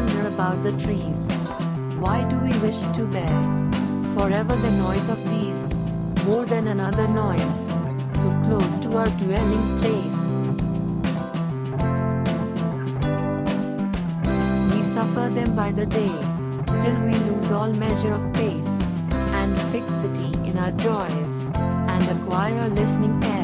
wonder about the trees? Why do we wish to bear forever the noise of these, more than another noise, so close to our dwelling place? We suffer them by the day, till we lose all measure of pace, and fixity in our joys, and acquire a listening air.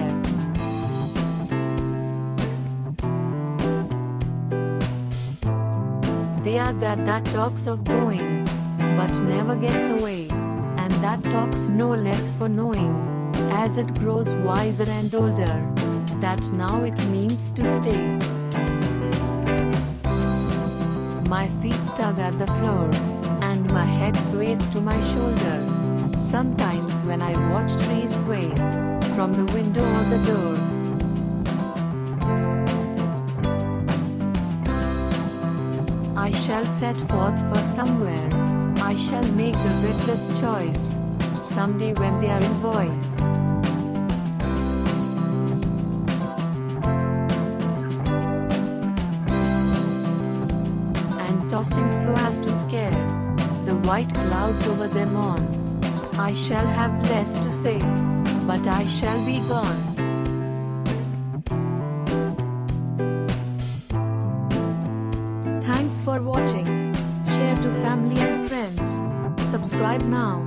They are that talks of going, but never gets away, and that talks no less for knowing, as it grows wiser and older, that now it means to stay. My feet tug at the floor, and my head sways to my shoulder, sometimes when I watch trees sway, from the window or the door. I shall set forth for somewhere, I shall make the reckless choice, someday when they are in voice. And tossing so as to scare the white clouds over them on, I shall have less to say, but I shall be gone. Thanks for watching. Share to family and friends. Subscribe now.